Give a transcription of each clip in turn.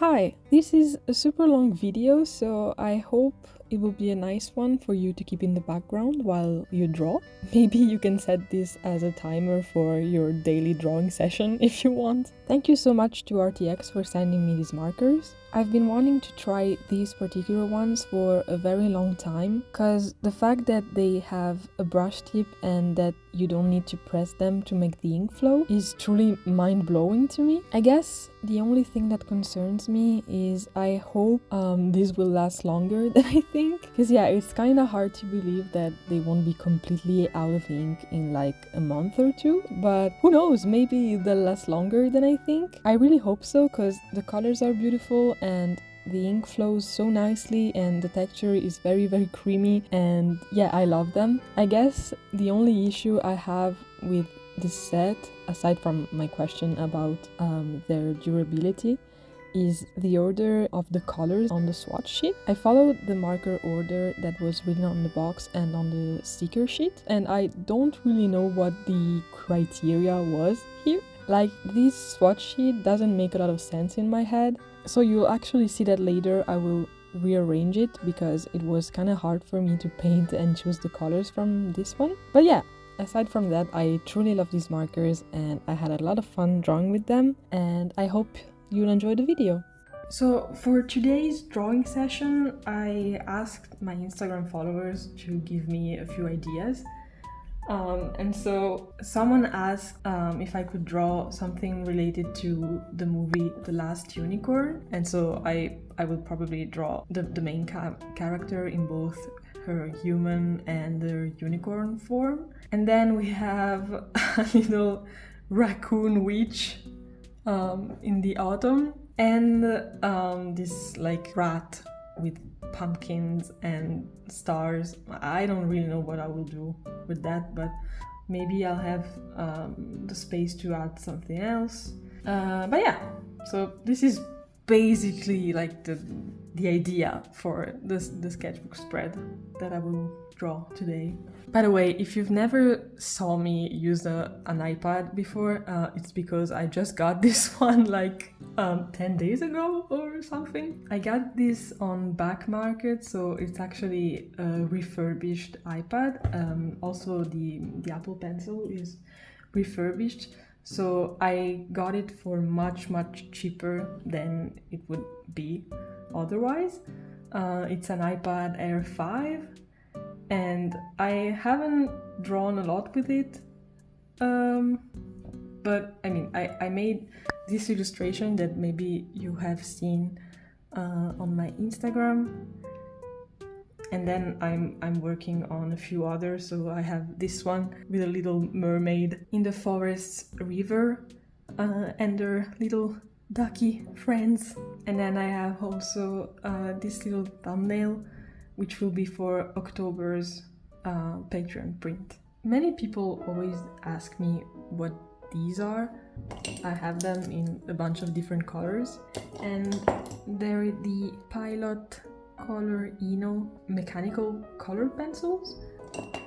Hi, this is a super long video, so I hope it will be a nice one for you to keep in the background while you draw. Maybe you can set this as a timer for your daily drawing session if you want. Thank you so much to Arrtx for sending me these markers. I've been wanting to try these particular ones for a very long time, because the fact that they have a brush tip and that you don't need to press them to make the ink flow is truly mind-blowing to me. I guess the only thing that concerns me is I hope this will last longer than I think, because yeah, it's kind of hard to believe that they won't be completely out of ink in like a month or two, but who knows, maybe they'll last longer than I think. I really hope so, because the colors are beautiful and the ink flows so nicely and the texture is very creamy, and yeah, I love them. I guess the only issue I have with this set, aside from my question about their durability, is the order of the colors on the swatch sheet. I followed the marker order that was written on the box and on the sticker sheet, and I don't really know what the criteria was here. Like, this swatch sheet doesn't make a lot of sense in my head, so you'll actually see that later. I will rearrange it because it was kind of hard for me to paint and choose the colors from this one. But yeah, aside from that, I truly love these markers and I had a lot of fun drawing with them, and I hope you'll enjoy the video. So for today's drawing session, I asked my Instagram followers to give me a few ideas. And so someone asked if I could draw something related to the movie The Last Unicorn, and so I will probably draw the main character in both her human and her unicorn form. And then we have a little raccoon witch in the autumn, and this like rat with pumpkins and stars. I don't really know what I will do with that, but maybe I'll have the space to add something else. But yeah, so this is basically like the idea for the sketchbook spread that I will draw today. By the way, if you've never saw me use an iPad before, it's because I just got this one like 10 days ago or something. I got this on Back Market, so it's actually a refurbished iPad. Also the Apple Pencil is refurbished, so I got it for much cheaper than it would be otherwise. It's an iPad Air 5, and I haven't drawn a lot with it, but I mean, I made this illustration that maybe you have seen on my Instagram, and then I'm working on a few others. So I have this one with a little mermaid in the forest river and their little ducky friends, and then I have also this little thumbnail which will be for October's Patreon print. Many people always ask me what these are. I have them in a bunch of different colors, and they're the Pilot Color Eno mechanical color pencils.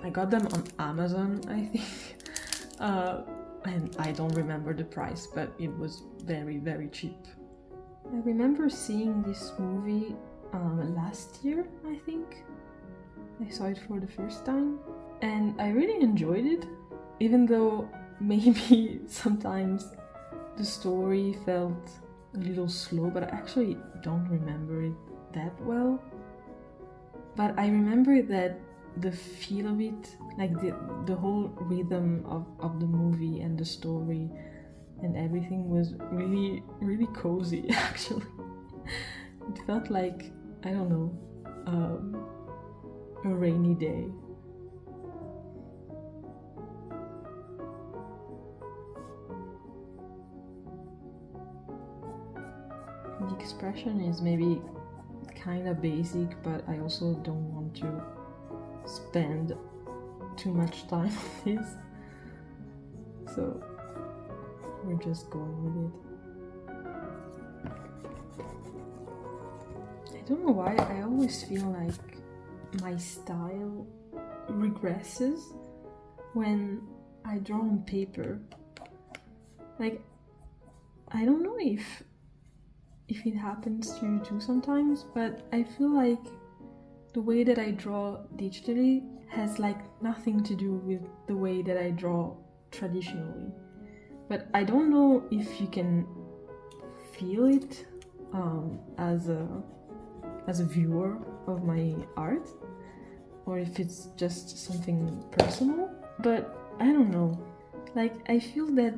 I got them on Amazon, I think, and I don't remember the price, but it was very cheap. I remember seeing this movie last year, I think. I saw it for the first time and I really enjoyed it, even though maybe sometimes the story felt a little slow, but I actually don't remember it that well. But I remember that the feel of it, like the whole rhythm of the movie and the story and everything was really cozy actually. It felt like, I don't know, a rainy day. The expression is maybe kind of basic, but I also don't want to spend too much time on this, so we're just going with it. I don't know why, I always feel like my style regresses when I draw on paper. Like, I don't know if if it happens to you too sometimes, but I feel like the way that I draw digitally has like nothing to do with the way that I draw traditionally. But I don't know if you can feel it as a viewer of my art, or if it's just something personal. But I don't know. Like, I feel that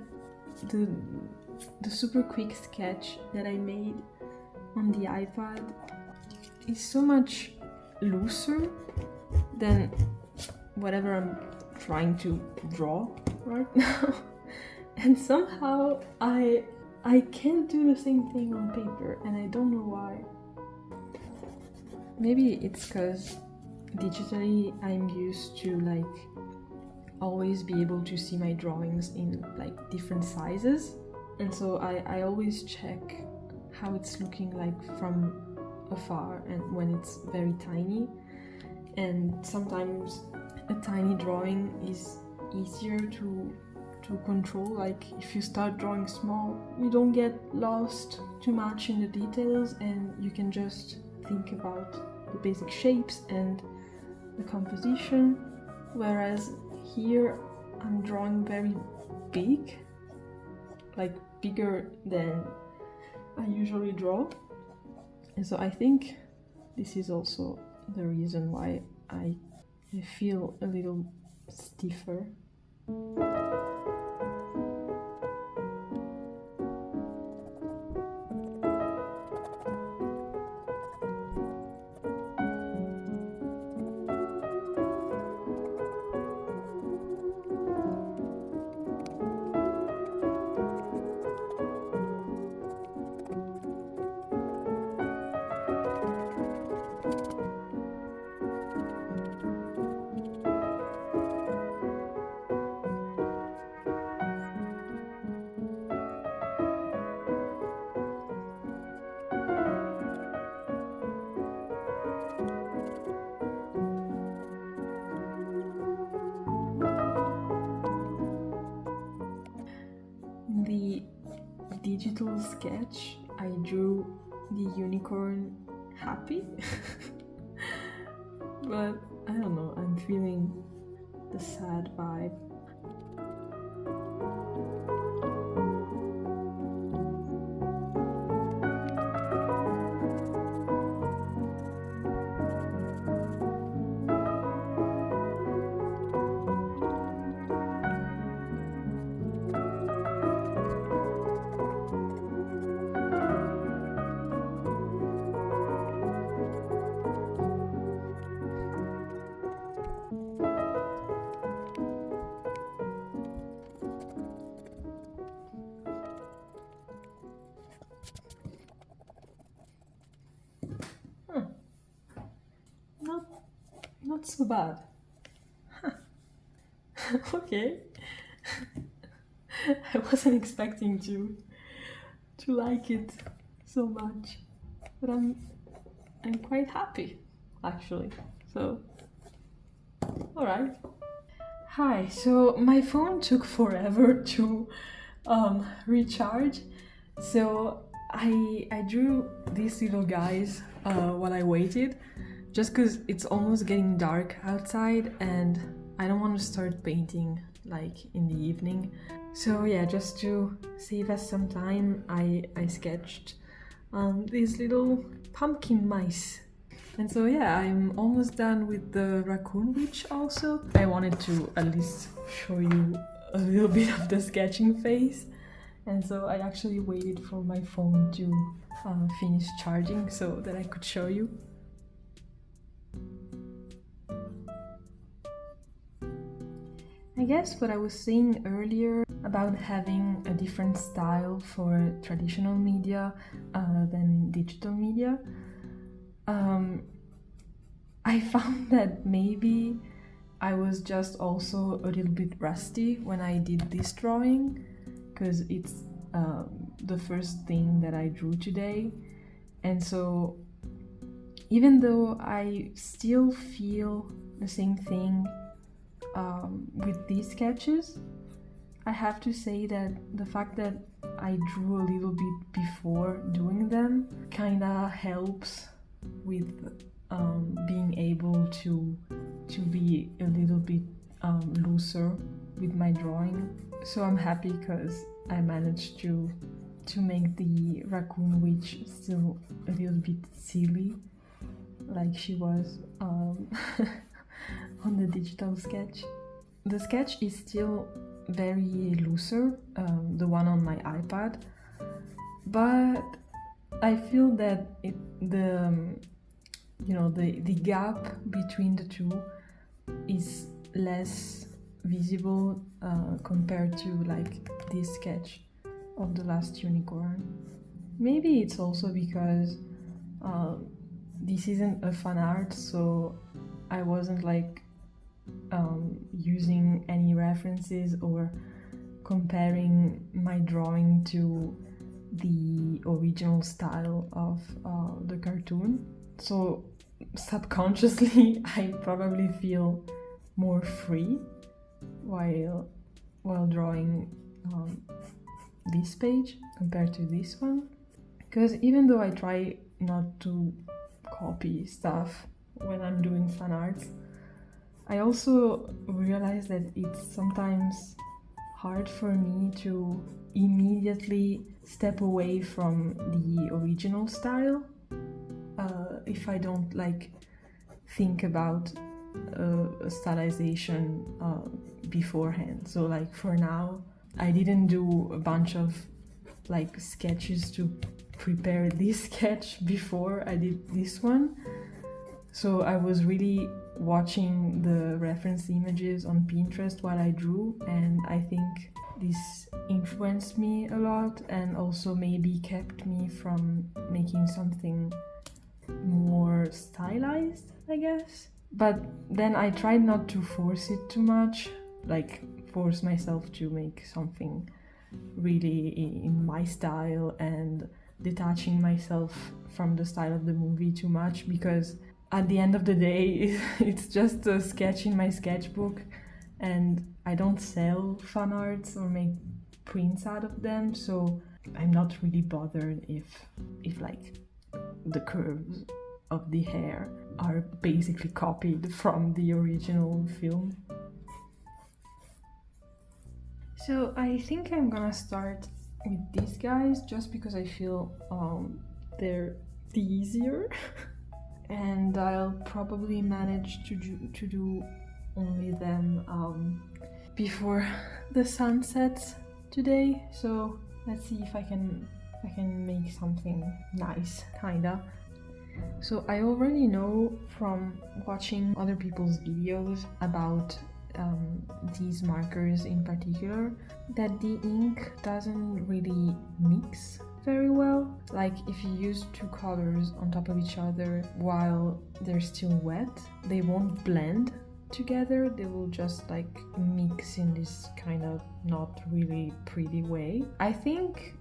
the super quick sketch that I made on the iPad is so much looser than whatever I'm trying to draw right now. And somehow I can't do the same thing on paper, and I don't know why. Maybe it's because digitally I'm used to like always be able to see my drawings in like different sizes, and so I always check how it's looking like from afar and when it's very tiny. And sometimes a tiny drawing is easier to control. Like, if you start drawing small, you don't get lost too much in the details, and you can just think about the basic shapes and the composition. Whereas here I'm drawing very big, like bigger than I usually draw, and so I think this is also the reason why I feel a little stiffer. The digital sketch, I drew the unicorn happy. But I don't know, I'm feeling the sad vibe. Not so bad. Huh. Okay. I wasn't expecting to like it so much, but I'm quite happy actually. So, all right. Hi. So my phone took forever to recharge, so I drew these little guys while I waited, just because it's almost getting dark outside and I don't want to start painting like in the evening. So yeah, just to save us some time, I sketched these little pumpkin mice. And so yeah, I'm almost done with the raccoon witch also. I wanted to at least show you a little bit of the sketching phase. And so I actually waited for my phone to finish charging so that I could show you. I guess what I was saying earlier about having a different style for traditional media than digital media, I found that maybe I was just also a little bit rusty when I did this drawing, because it's the first thing that I drew today. And so even though I still feel the same thing with these sketches, I have to say that the fact that I drew a little bit before doing them kinda helps with being able to be a little bit looser with my drawing. So I'm happy because I managed to make the raccoon witch still a little bit silly, like she was on the digital sketch. The sketch is still very looser, the one on my iPad, but I feel that the gap between the two is less visible compared to like this sketch of the last unicorn. Maybe it's also because this isn't a fan art, so I wasn't like using any references or comparing my drawing to the original style of the cartoon. So subconsciously I probably feel more free while drawing this page compared to this one, because even though I try not to copy stuff when I'm doing fan art, I also realize that it's sometimes hard for me to immediately step away from the original style if I don't like think about a stylization beforehand. So like for now, I didn't do a bunch of like sketches to prepare this sketch before I did this one. So I was really watching the reference images on Pinterest while I drew, and I think this influenced me a lot and also maybe kept me from making something more stylized, I guess. But then I tried not to force it too much, like force myself to make something really in my style and detaching myself from the style of the movie too much, because at the end of the day it's just a sketch in my sketchbook and I don't sell fan arts or make prints out of them, so I'm not really bothered if like the curves of the hair are basically copied from the original film. So I think I'm gonna start with these guys just because I feel they're the easier and I'll probably manage to do only them before the sun sets today. So let's see if I can make something nice, kinda. So I already know from watching other people's videos about these markers in particular that the ink doesn't really mix very well. Like if you use two colors on top of each other while they're still wet, they won't blend together, they will just like mix in this kind of not really pretty way. I think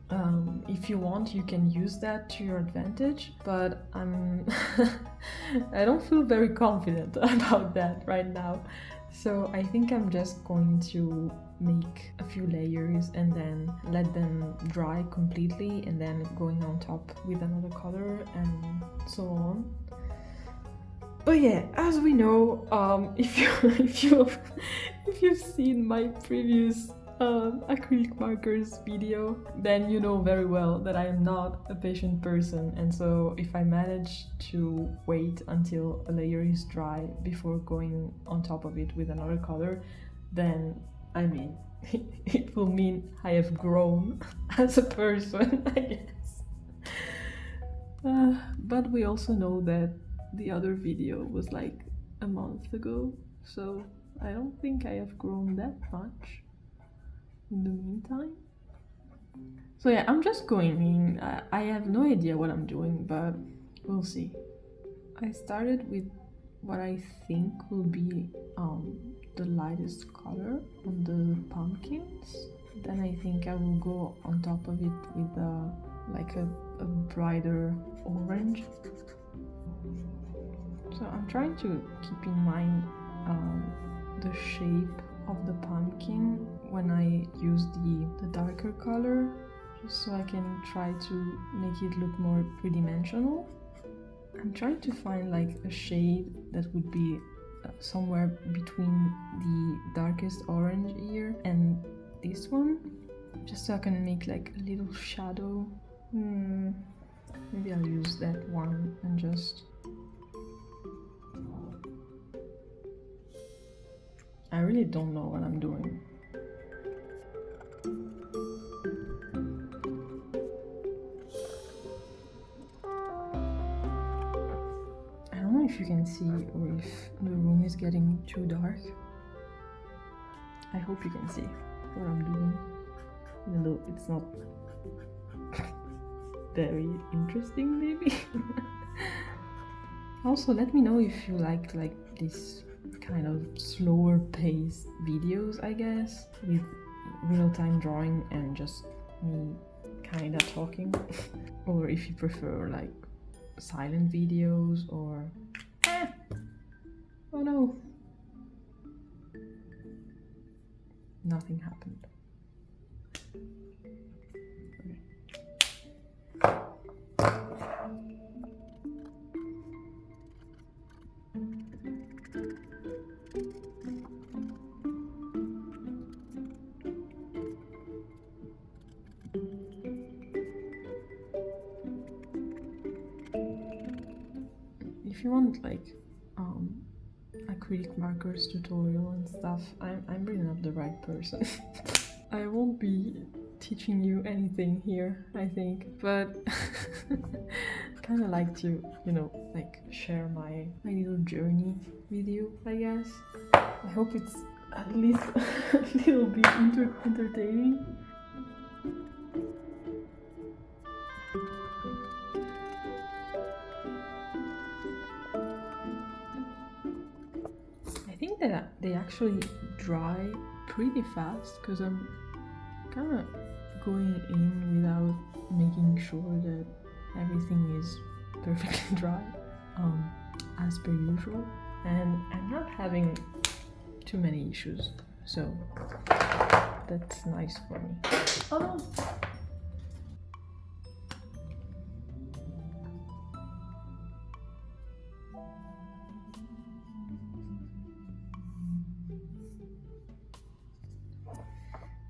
if you want you can use that to your advantage, but I don't feel very confident about that right now. So I think I'm just going to make a few layers and then let them dry completely and then going on top with another color and so on. But yeah, as we know, if you've seen my previous acrylic markers video, then you know very well that I am not a patient person, and so if I manage to wait until a layer is dry before going on top of it with another color, then I mean it will mean I have grown as a person, I guess. But we also know that the other video was like a month ago, so I don't think I have grown that much in the meantime. So yeah, I'm just going in. I have no idea what I'm doing, but we'll see. I started with what I think will be the lightest color on the pumpkins. Then I think I will go on top of it with like a brighter orange. So I'm trying to keep in mind the shape of the pumpkin when I use the darker color. just so I can try to make it look more three-dimensional. I'm trying to find like a shade that would be somewhere between the darkest orange here and this one, just so I can make like a little shadow. Maybe I'll use that one and just... I really don't know what I'm doing. I don't know if you can see or if the room is getting too dark. I hope you can see what I'm doing, even though it's not very interesting maybe. Also, let me know if you like this kind of slower paced videos, I guess, with real-time drawing and just me kinda talking. Or if you prefer like silent videos or... Oh no! Nothing happened. If you want like acrylic markers tutorial and stuff, I'm really not the right person. I won't be teaching you anything here, I think, but kind of like to, you know, like share my little journey with you, I guess. I hope it's at least a little bit entertaining. I think that they actually dry pretty fast because I'm kind of going in without making sure that everything is perfectly dry, as per usual, and I'm not having too many issues, so that's nice for me. Oh no!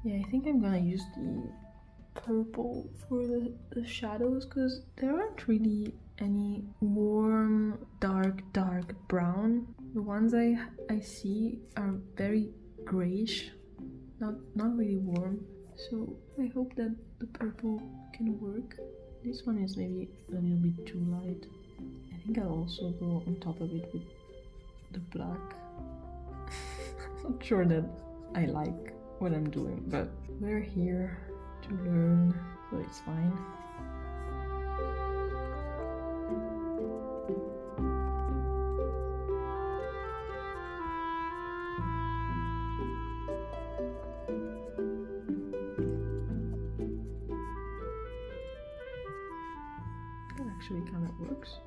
Yeah, I think I'm gonna use the purple for the shadows because there aren't really any warm, dark brown. The ones I see are very grayish, not really warm. So I hope that the purple can work. This one is maybe a little bit too light. I think I'll also go on top of it with the black. I'm not sure that I like what I'm doing, but we're here to learn, so it's fine. That actually kind of works.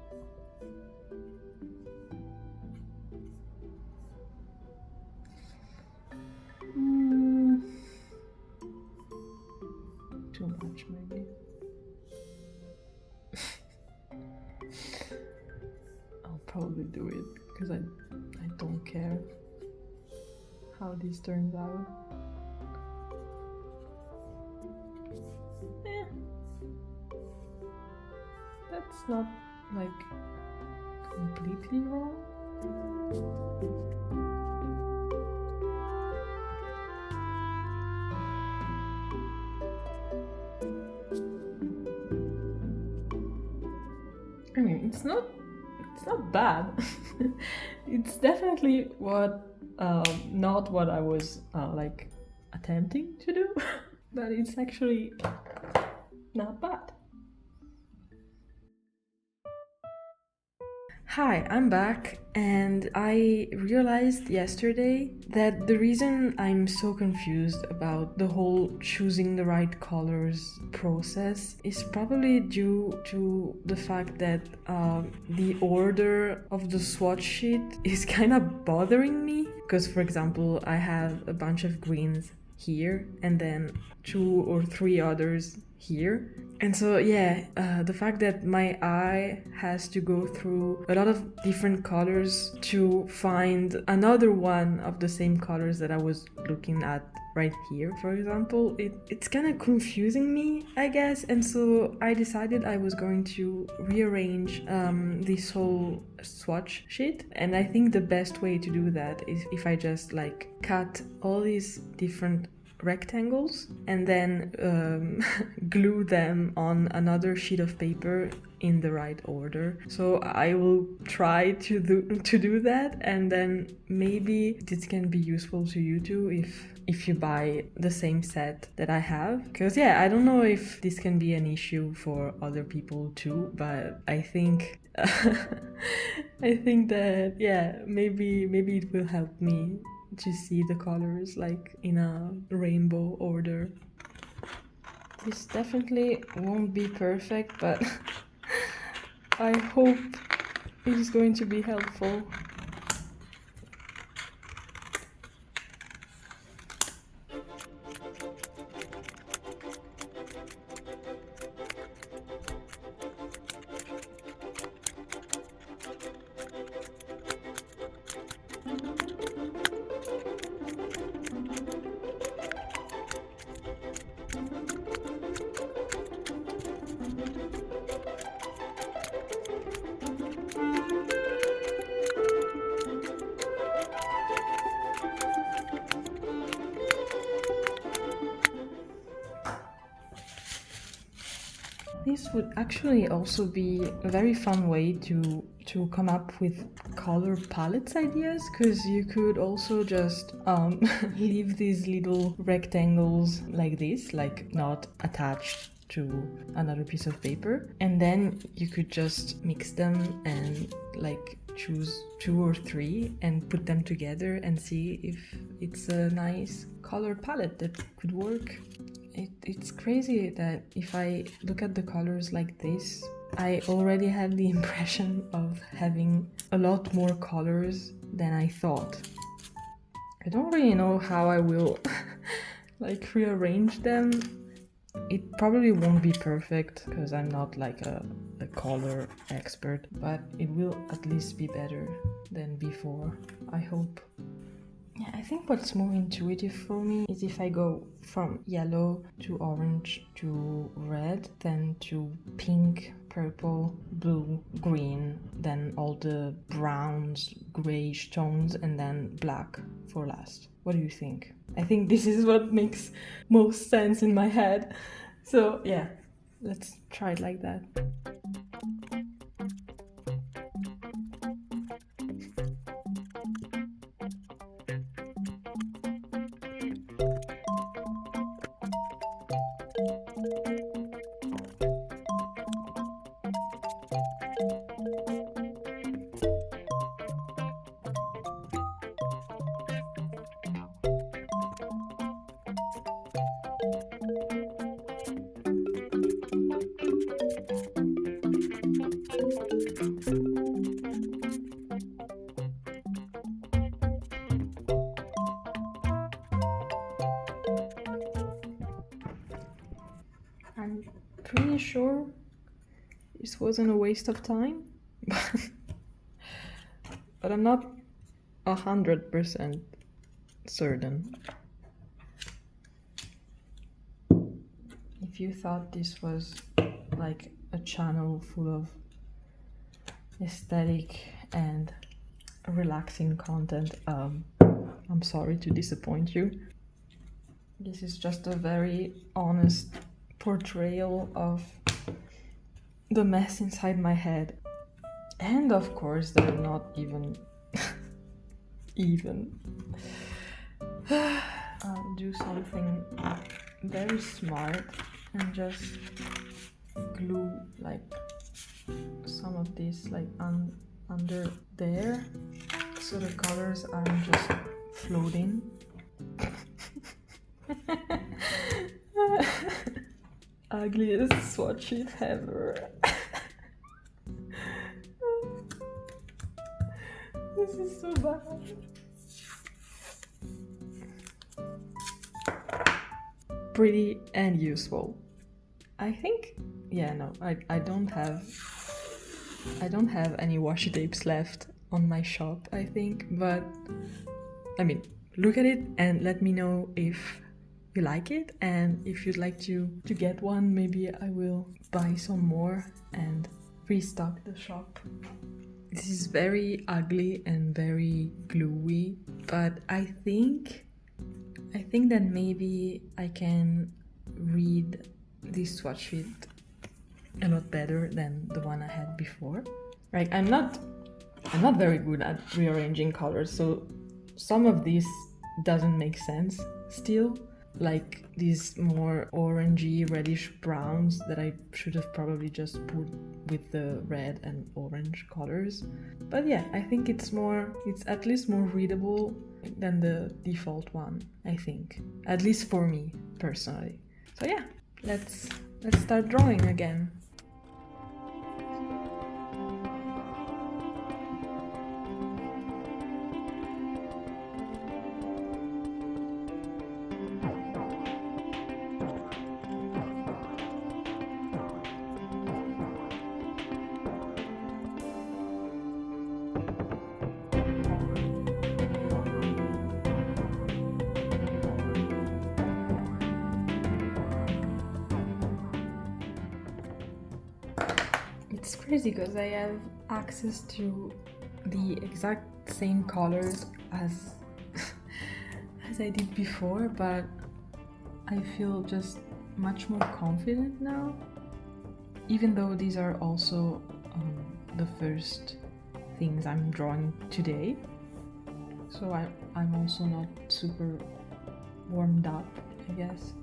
Too much maybe. I'll probably do it because I don't care how this turns out. That's not like completely wrong. I mean, it's not bad. It's definitely not what I was like attempting to do, but it's actually not bad. Hi, I'm back, and I realized yesterday that the reason I'm so confused about the whole choosing the right colors process is probably due to the fact that the order of the swatch sheet is kind of bothering me. Because, for example, I have a bunch of greens here and then 2 or 3 others here. And so yeah, the fact that my eye has to go through a lot of different colors to find another one of the same colors that I was looking at right here, for example, it's kind of confusing me, I guess. And so I decided I was going to rearrange this whole swatch sheet, and I think the best way to do that is if I just like cut all these different rectangles and then glue them on another sheet of paper in the right order. So I will try to do that, and then maybe this can be useful to you too if you buy the same set that I have. Because yeah, I don't know if this can be an issue for other people too, but I think I think that yeah, maybe it will help me to see the colors like in a rainbow order. This definitely won't be perfect, but I hope it is going to be helpful. This would actually also be a very fun way to come up with color palettes ideas, because you could also just leave these little rectangles like this, like not attached to another piece of paper, and then you could just mix them and like choose 2 or 3 and put them together and see if it's a nice color palette that could work. It's crazy that if I look at the colors like this, I already have the impression of having a lot more colors than I thought. I don't really know how I will like rearrange them. It probably won't be perfect because I'm not like a color expert, but it will at least be better than before, I hope. Yeah, I think what's more intuitive for me is if I go from yellow to orange to red, then to pink, purple, blue, green, then all the browns, grayish tones, and then black for last. What do you think? I think this is what makes most sense in my head. So yeah, let's try it like that. I'm pretty sure this wasn't a waste of time, but I'm not 100% certain. If you thought this was like a channel full of aesthetic and relaxing content, I'm sorry to disappoint you. This is just a very honest portrayal of the mess inside my head. And of course, they're not even I'll do something very smart and just glue like some of this like under there, so the colors aren't just floating. Ugliest swatch sheet ever. This is so bad. pretty and useful. I think, yeah, no, I don't have any washi tapes left on my shop, I think, but I mean, look at it and let me know if you like it, and if you'd like to get one, maybe I will buy some more and restock the shop. This is very ugly and very gluey, but I think that maybe I can read this swatch sheet a lot better than the one I had before. Like, I'm not very good at rearranging colors, so some of this doesn't make sense still, like these more orangey reddish browns that I should have probably just put with the red and orange colors. But yeah, I think it's at least more readable than the default one, I think, at least for me personally. So yeah, let's start drawing again. It's crazy because I have access to the exact same colors as I did before, but I feel just much more confident now, even though these are also the first things I'm drawing today, so I'm also not super warmed up, I guess.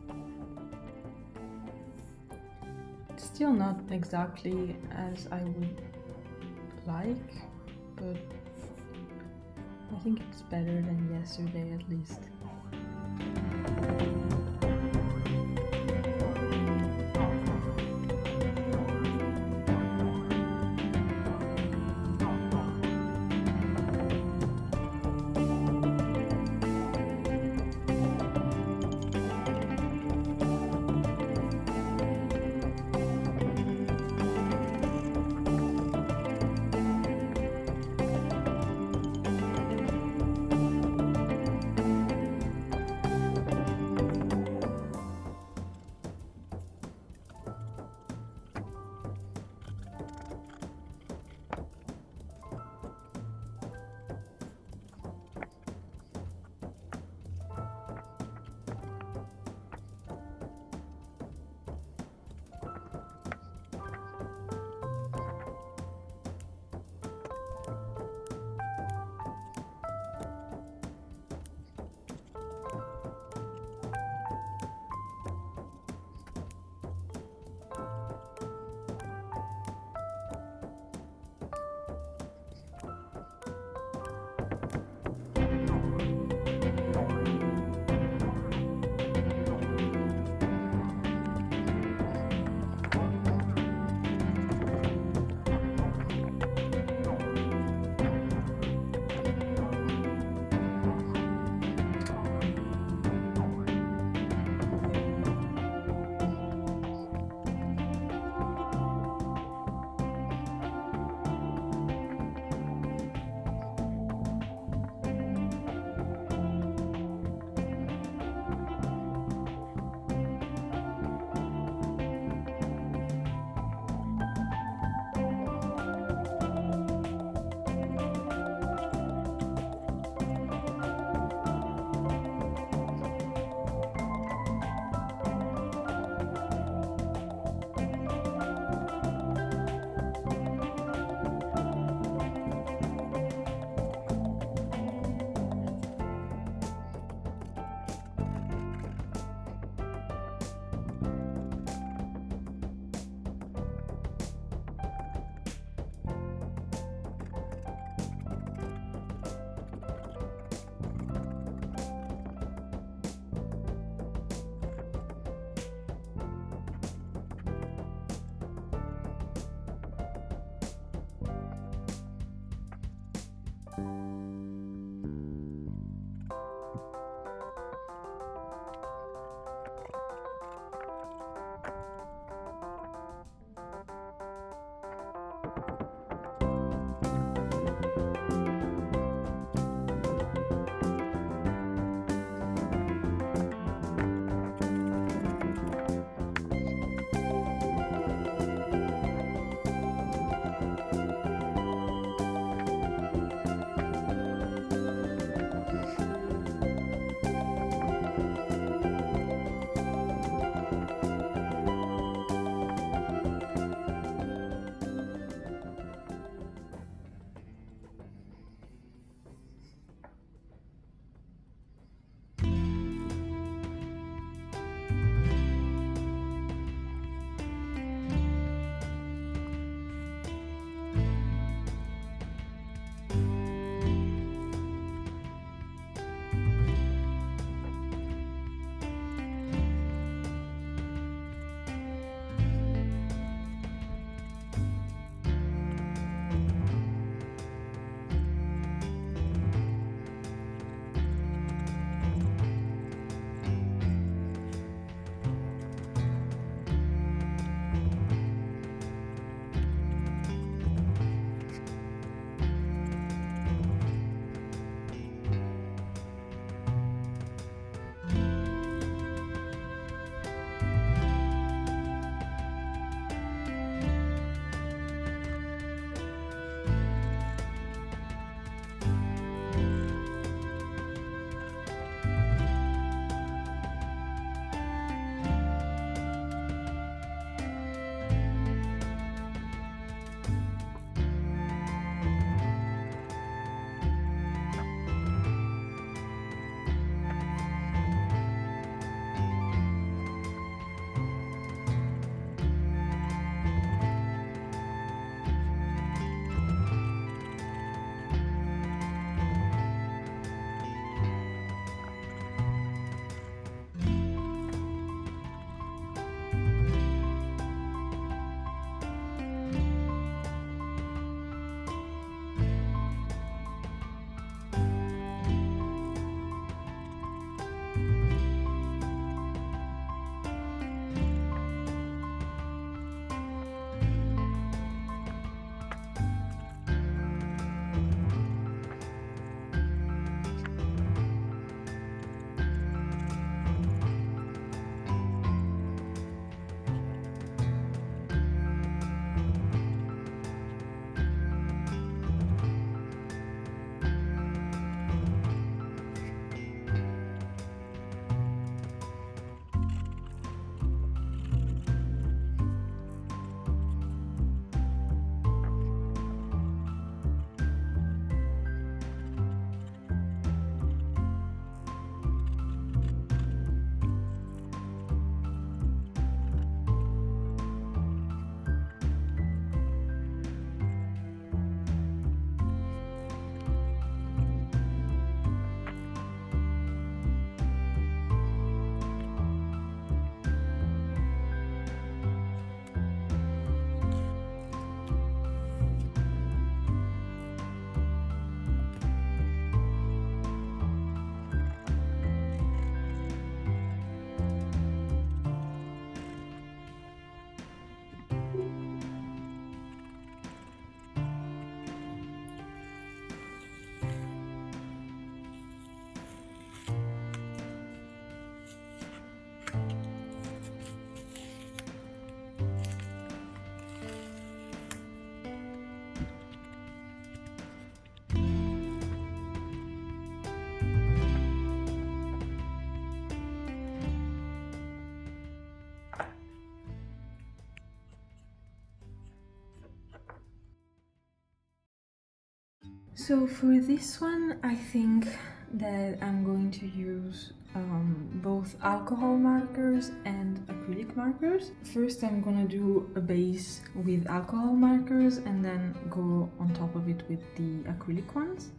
Still not exactly as I would like, but I think it's better than yesterday at least. So for this one, I think that I'm going to use both alcohol markers and acrylic markers. First, I'm gonna do a base with alcohol markers and then go on top of it with the acrylic ones.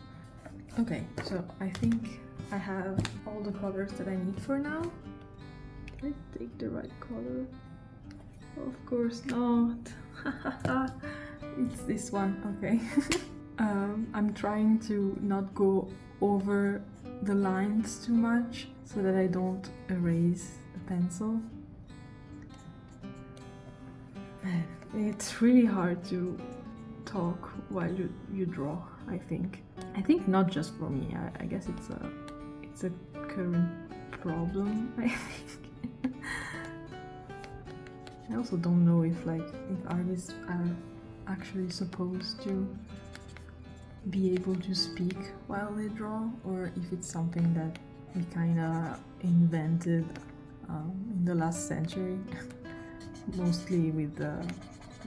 Okay, so I think I have all the colors that I need for now. Did I take the right color? Of course not. It's this one, okay. I'm trying to not go over the lines too much so that I don't erase the pencil. It's really hard to talk while you draw, I think. I think not just for me, I guess it's a current problem, I think. I also don't know if artists are actually supposed to be able to speak while they draw, or if it's something that we kinda invented in the last century, mostly with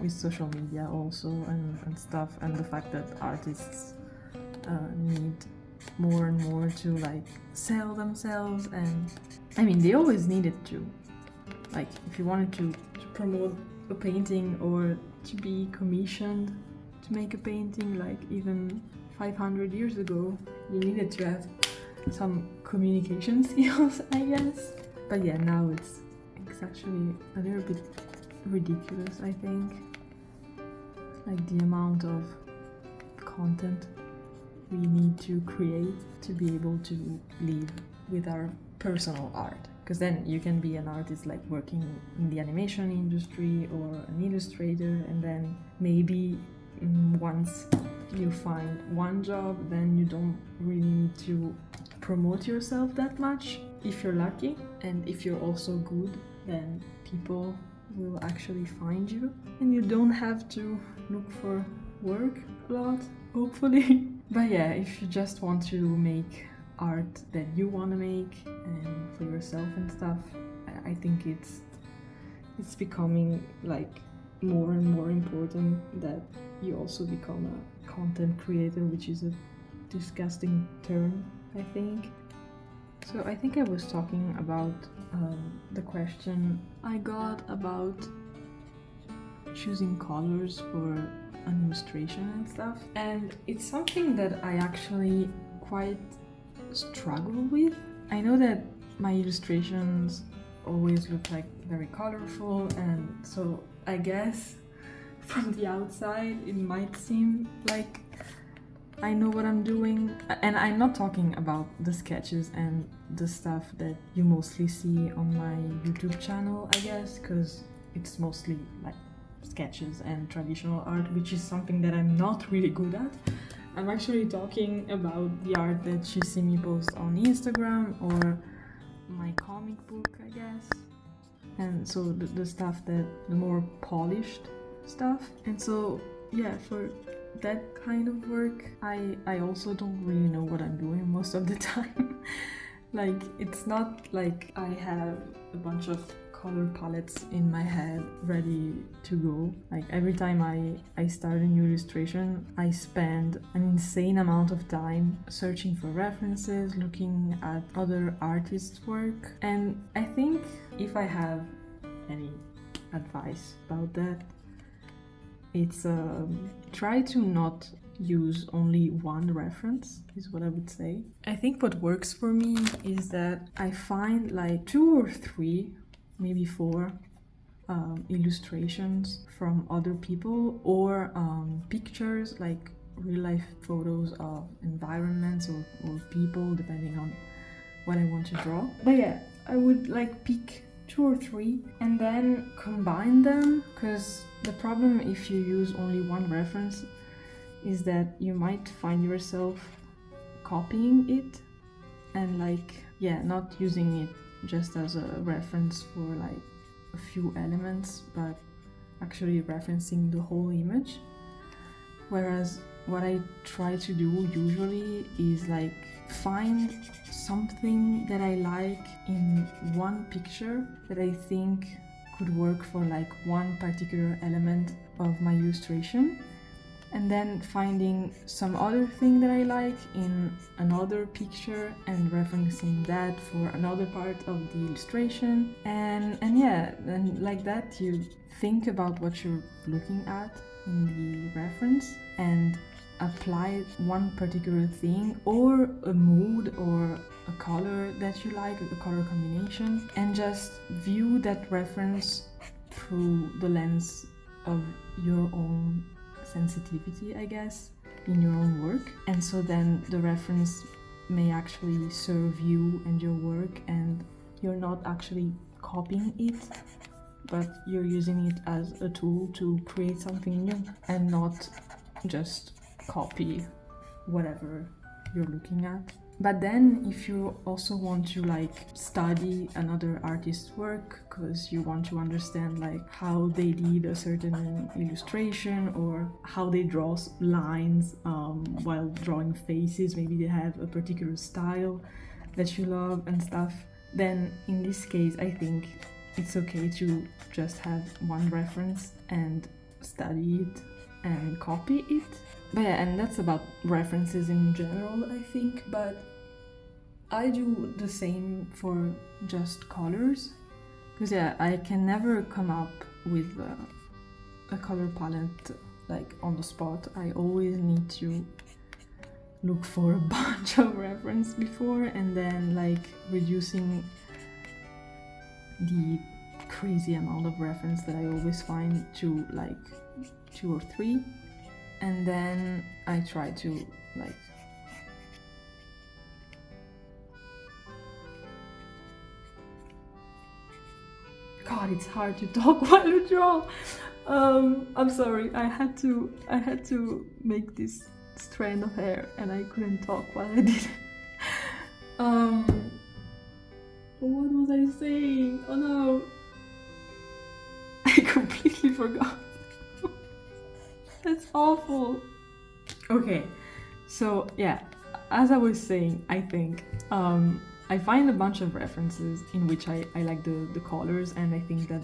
social media also and stuff, and the fact that artists need more and more to like sell themselves. And I mean, they always needed to, like, if you wanted to promote a painting or to be commissioned to make a painting, like even 500 years ago, you needed to have some communication skills, I guess. But yeah, now it's actually a little bit ridiculous, I think. Like the amount of content we need to create to be able to live with our personal art. Because then you can be an artist like working in the animation industry or an illustrator, and then maybe once you find one job, then you don't really need to promote yourself that much if you're lucky. And if you're also good, then people will actually find you and you don't have to look for work a lot, hopefully. But yeah, if you just want to make art that you want to make and for yourself and stuff, I think it's becoming like more and more important that you also become a content creator, which is a disgusting term, I think. So I think I was talking about the question I got about choosing colors for an illustration and stuff, and it's something that I actually quite struggle with. I know that my illustrations always look like very colorful, and so I guess from the outside it might seem like I know what I'm doing. And I'm not talking about the sketches and the stuff that you mostly see on my YouTube channel, I guess, because it's mostly like sketches and traditional art, which is something that I'm not really good at. I'm actually talking about the art that you see me post on Instagram or my comic book, I guess. And so the stuff that, the more polished stuff. And so yeah, for that kind of work, I also don't really know what I'm doing most of the time. Like, it's not like I have a bunch of color palettes in my head ready to go. Like, every time I start a new illustration, I spend an insane amount of time searching for references, looking at other artists' work. And I think if I have any advice about that, it's try to not use only one reference, is what I would say. I think what works for me is that I find like 2 or 3, maybe 4 illustrations from other people, or pictures, like real life photos of environments or people, depending on what I want to draw. But yeah, I would like pick 2 or 3 and then combine them, because the problem if you use only one reference is that you might find yourself copying it and like, yeah, not using it just as a reference for like a few elements, but actually referencing the whole image. Whereas what I try to do usually is like find something that I like in one picture that I think could work for like one particular element of my illustration, and then finding some other thing that I like in another picture and referencing that for another part of the illustration. And yeah, and like that you think about what you're looking at in the reference and apply one particular thing or a mood or a color that you like, a color combination, and just view that reference through the lens of your own sensitivity, I guess, in your own work. And so then the reference may actually serve you and your work, and you're not actually copying it, but you're using it as a tool to create something new and not just copy whatever you're looking at. But then if you also want to like study another artist's work because you want to understand like how they did a certain illustration or how they draw lines while drawing faces, maybe they have a particular style that you love and stuff, then in this case I think it's okay to just have one reference and study it and copy it. But yeah, and that's about references in general, I think, but I do the same for just colors, because yeah, I can never come up with a color palette like on the spot. I always need to look for a bunch of reference before, and then like reducing the crazy amount of reference that I always find to like 2 or 3, and then I try to like God, it's hard to talk while you draw. I'm sorry, I had to make this strand of hair and I couldn't talk while I did it. What was I saying? Oh no, I completely forgot. That's awful. Okay, so yeah, as I was saying, I think I find a bunch of references in which I like the colors, and I think that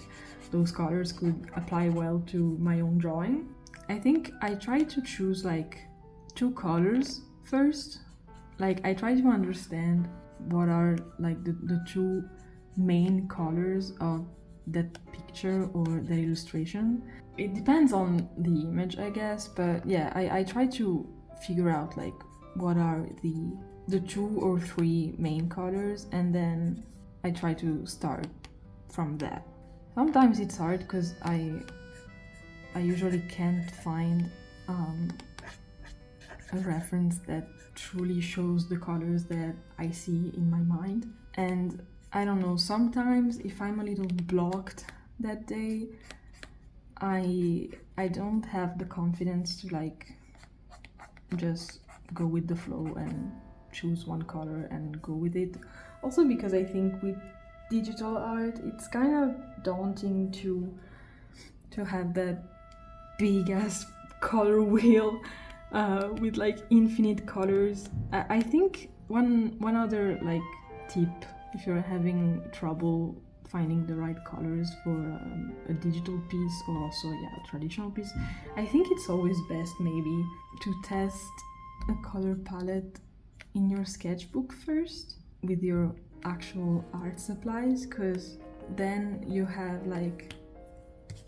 those colors could apply well to my own drawing. I think I try to choose like 2 colors first. Like I try to understand what are like the 2 main colors of that picture or the illustration. It depends on the image, I guess, but yeah, I try to figure out like what are the 2 or 3 main colors, and then I try to start from that. Sometimes it's hard because I usually can't find a reference that truly shows the colors that I see in my mind. And I don't know, sometimes if I'm a little blocked that day, I don't have the confidence to like just go with the flow and choose one color and go with it. Also because I think with digital art it's kind of daunting to have that big ass color wheel with like infinite colors. I think one other like tip, if you're having trouble finding the right colors for a digital piece or also a traditional piece, I think it's always best maybe to test a color palette in your sketchbook first with your actual art supplies, because then you have like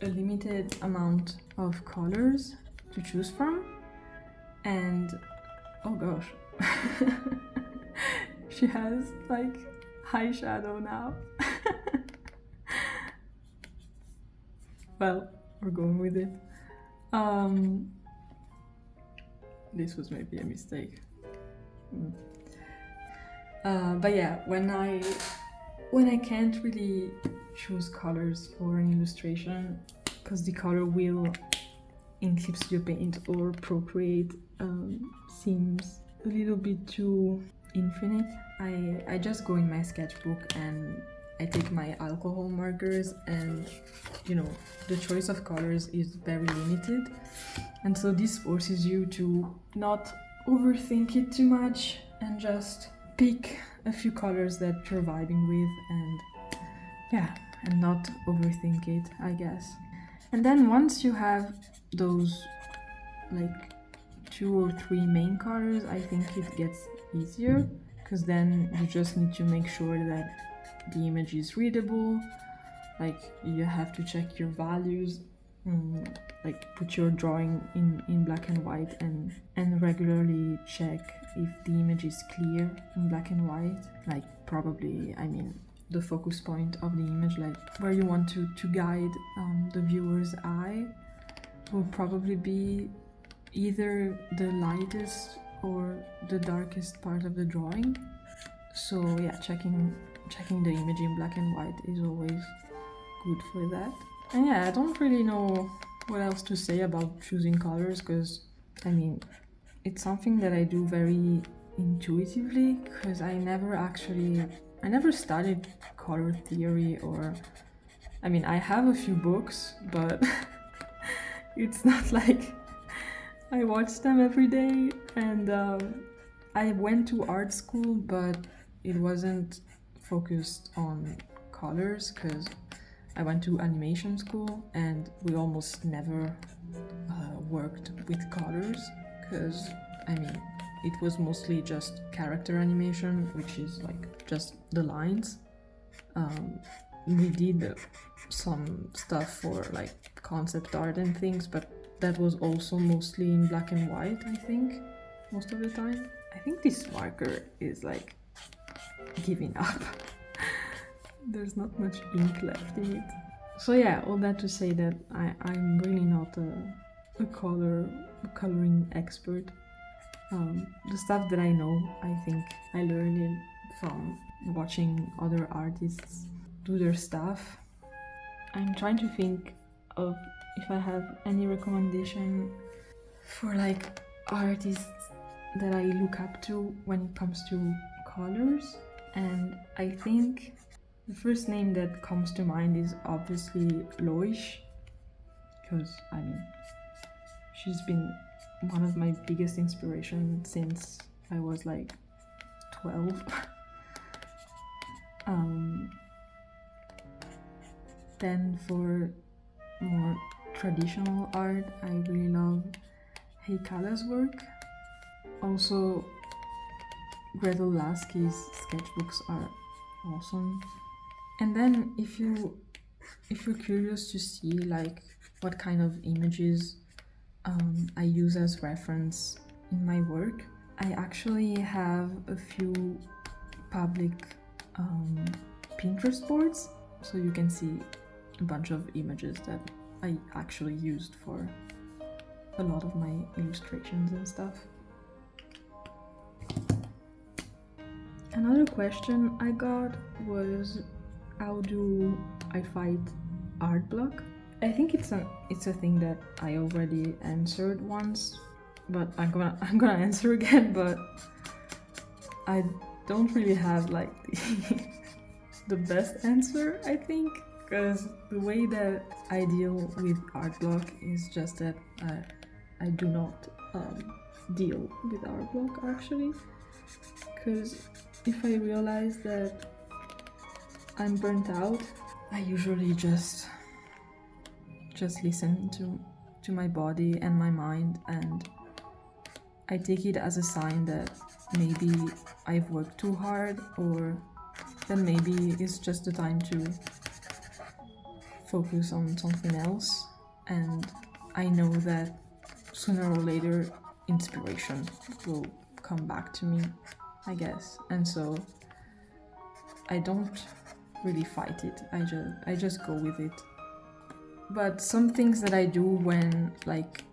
a limited amount of colors to choose from. And oh gosh, she has like high shadow now. Well, we're going with it. This was maybe a mistake. But yeah, when I can't really choose colors for an illustration because the color wheel in Clip Studio Paint or Procreate seems a little bit too infinite, I just go in my sketchbook and I take my alcohol markers, and you know, the choice of colors is very limited, and so this forces you to not overthink it too much and just pick a few colors that you're vibing with, and yeah, and not overthink it, I guess. And then once you have those like 2 or 3 main colors, I think it gets easier, because then you just need to make sure that the image is readable. Like you have to check your values, like put your drawing in black and white, and regularly check if the image is clear in black and white. Like probably, I mean, the focus point of the image, like where you want to guide the viewer's eye, will probably be either the lightest or the darkest part of the drawing. So yeah, checking the image in black and white is always good for that. And yeah, I don't really know what else to say about choosing colors, because I mean, it's something that I do very intuitively, because I never studied color theory, or I mean, I have a few books, but it's not like I watch them every day. And I went to art school, but it wasn't focused on colors, because I went to animation school and we almost never worked with colors, because I mean, it was mostly just character animation, which is like just the lines. We did some stuff for like concept art and things, but that was also mostly in black and white, I think, most of the time. I think this marker is like giving up. There's not much ink left in it. So yeah, all that to say that I'm really not a coloring expert. The stuff that I know, I think I learned it from watching other artists do their stuff. I'm trying to think of if I have any recommendation for like artists that I look up to when it comes to colors. And I think the first name that comes to mind is obviously Loish, because I mean, she's been one of my biggest inspirations since I was like 12. Then for more traditional art, I really love Heikala's work. Also, Gretel Lasky's sketchbooks are awesome. And then if you're curious to see like what kind of images I use as reference in my work, I actually have a few public Pinterest boards, so you can see a bunch of images that I actually used for a lot of my illustrations and stuff. Another question I got was, how do I fight art block? I think it's a thing that I already answered once, but I'm gonna answer again. But I don't really have like the best answer, I think, because the way that I deal with art block is just that I do not deal with art block actually, because if I realize that I'm burnt out, I usually just listen to my body and my mind, and I take it as a sign that maybe I've worked too hard, or that maybe it's just the time to focus on something else. And I know that sooner or later inspiration will come back to me, I guess. And so I don't really fight it, I just go with it. But some things that I do when like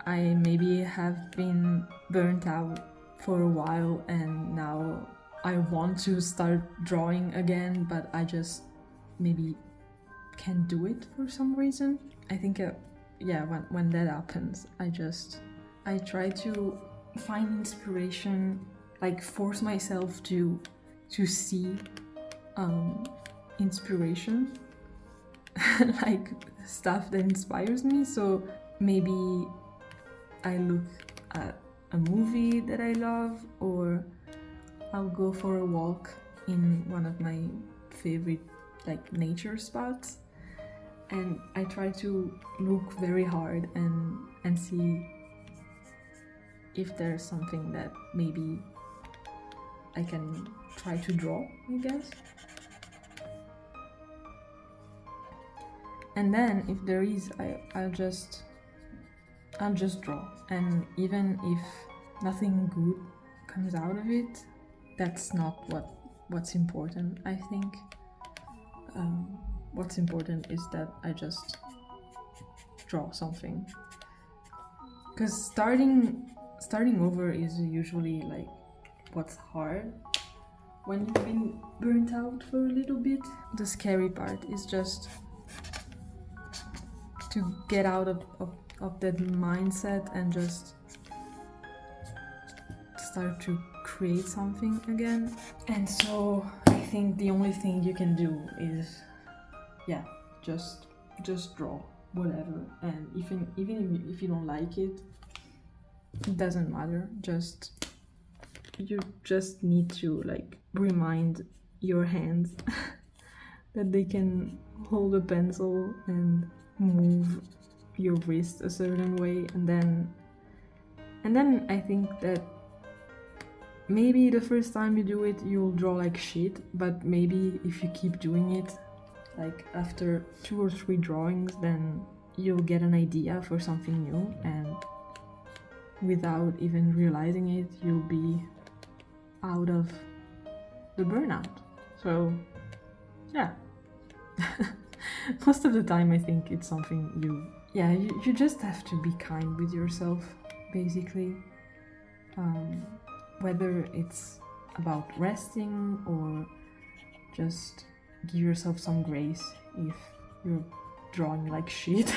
I maybe have been burnt out for a while and now I want to start drawing again, but I just maybe can't do it for some reason. I think yeah, when that happens, I try to find inspiration, like force myself to see inspiration like stuff that inspires me. So maybe I look at a movie that I love, or I'll go for a walk in one of my favorite like nature spots, and I try to look very hard and see if there's something that maybe I can try to draw, I guess. And then if there is, I'll just draw. And even if nothing good comes out of it, that's not what's important, I think. What's important is that I just draw something. Because starting over is usually like what's hard when you've been burnt out for a little bit. The scary part is just to get out of that mindset and just start to create something again. And so I think the only thing you can do is, yeah, just draw whatever. And even if you don't like it, it doesn't matter. You just need to like remind your hands that they can hold a pencil and move your wrist a certain way, and then I think that maybe the first time you do it you'll draw like shit, but maybe if you keep doing it, like after 2 or 3 drawings, then you'll get an idea for something new, and without even realizing it, you'll be out of the burnout. So yeah. Most of the time I think it's something you just have to be kind with yourself, basically. Whether it's about resting or just give yourself some grace if you're drawing like shit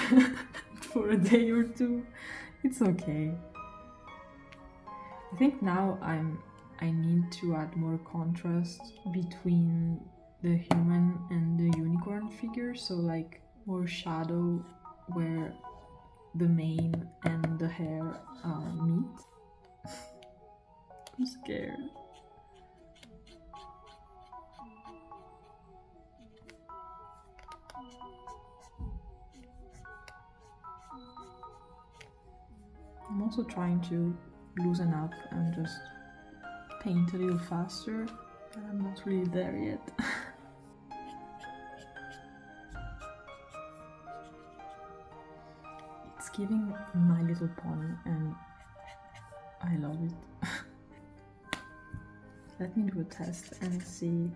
for a day or 2, it's okay. I think now I need to add more contrast between the human and the unicorn figure, so like more shadow where the mane and the hair meet. I'm scared. I'm also trying to loosen up and just paint a little faster, but I'm not really there yet. It's giving My Little Pony and I love it. Let me do a test and see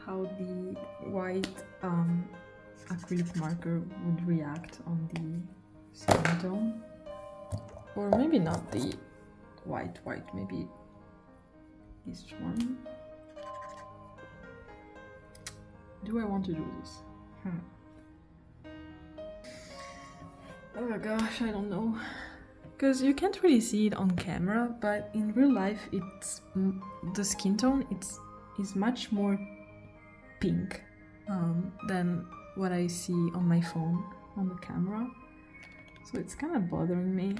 how the white acrylic marker would react on the skin tone. Or maybe not the white, maybe this one. Do I want to do this? Oh gosh, I don't know. Because you can't really see it on camera, but in real life it's the skin tone is much more pink than what I see on my phone on the camera. So it's kind of bothering me.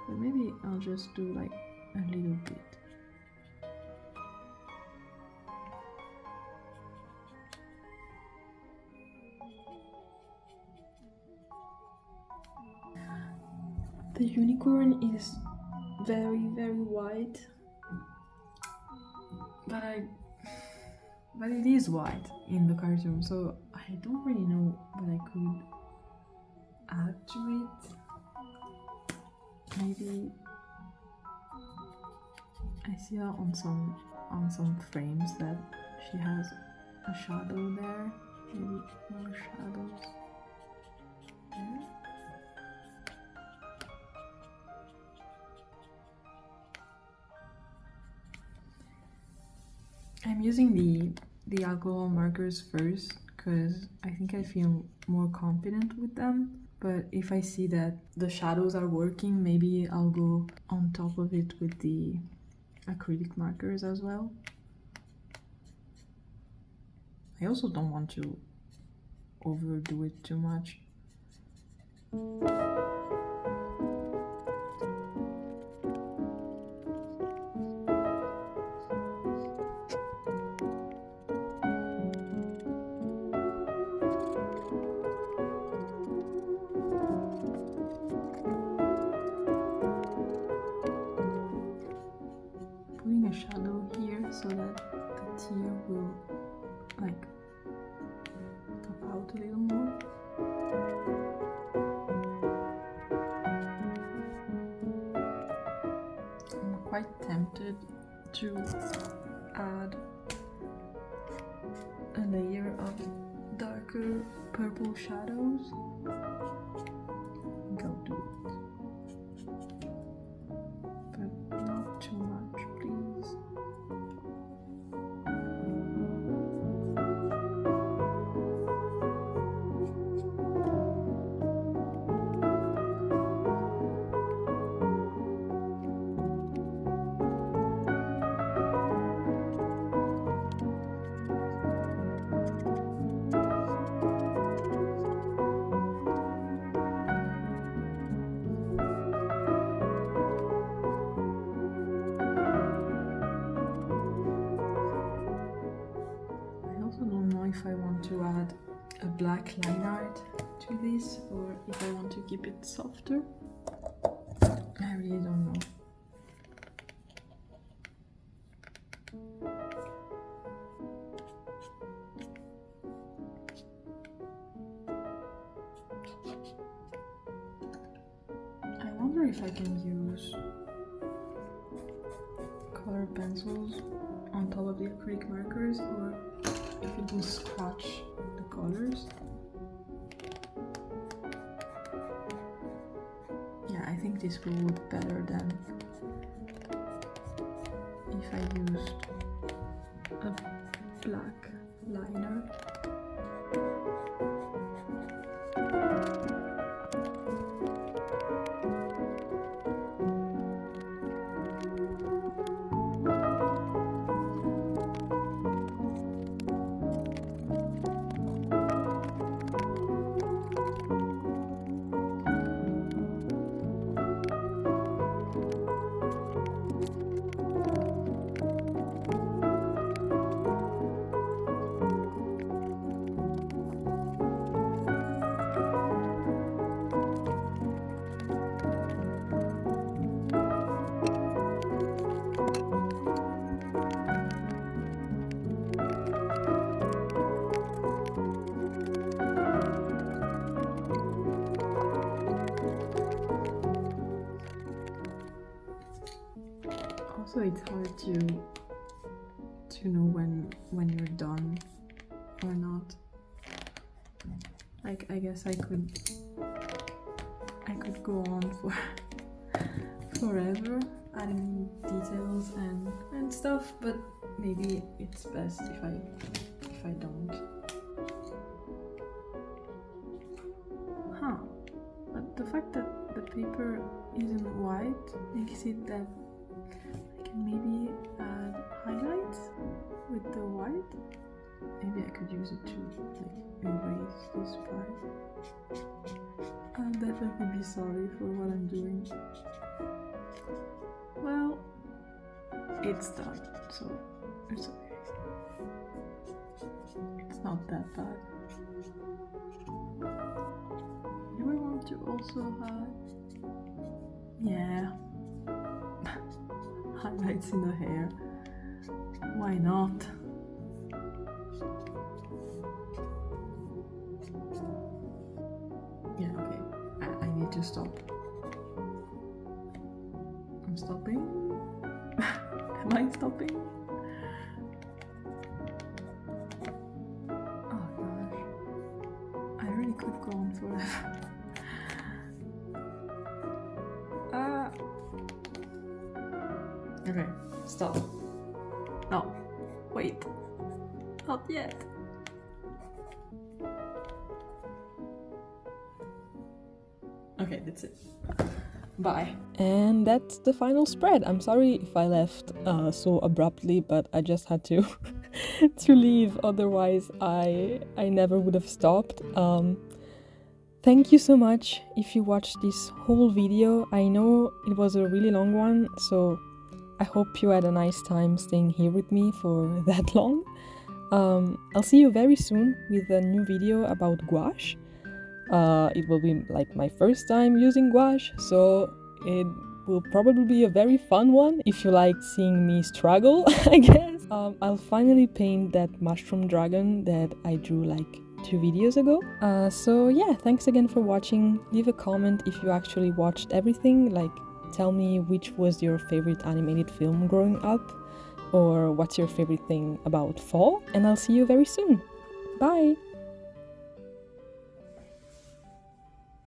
But maybe I'll just do like a little bit. The unicorn is very, very white, but it is white in the cartoon, so I don't really know what I could add to it. Maybe I see her on some frames that she has a shadow there. Maybe more shadows there. I'm using the alcohol markers first because I think I feel more confident with them. But if I see that the shadows are working, maybe I'll go on top of it with the acrylic markers as well. I also don't want to overdo it too much. quite tempted to add a layer of darker purple shadows. Go do it. But not too much, please. If I want to add a black line art to this or if I want to keep it softer. I really don't know. I wonder if I can use color pencils on top of the acrylic markers or if it will scratch the colors. Yeah, I think this will look better than if I used a black liner. Also, it's hard to know when you're done or not. Like, I guess I could go on for forever adding details and stuff, but maybe it's best if I don't. Huh. But the fact that the paper isn't white makes it that I can maybe add highlights with the white. Maybe I could use it to like erase this part. I'll definitely be sorry for what I'm doing. Well, it's done, so it's okay. It's not that bad. Do I want to also have... Yeah. Highlights in the hair. Why not? Yeah, okay. I need to stop. I'm stopping? Am I stopping? Oh gosh. I really could go on forever. Okay, stop. No, wait. Not yet. Okay, that's it. Bye. And that's the final spread. I'm sorry if I left so abruptly, but I just had to to leave. Otherwise, I never would have stopped. Thank you so much if you watched this whole video. I know it was a really long one, so I hope you had a nice time staying here with me for that long. I'll see you very soon with a new video about gouache. It will be like my first time using gouache, so it will probably be a very fun one if you like seeing me struggle, I guess. I'll finally paint that mushroom dragon that I drew like 2 videos ago. So yeah, thanks again for watching. Leave a comment if you actually watched everything, like tell me which was your favorite animated film growing up, or what's your favorite thing about fall, and I'll see you very soon. Bye!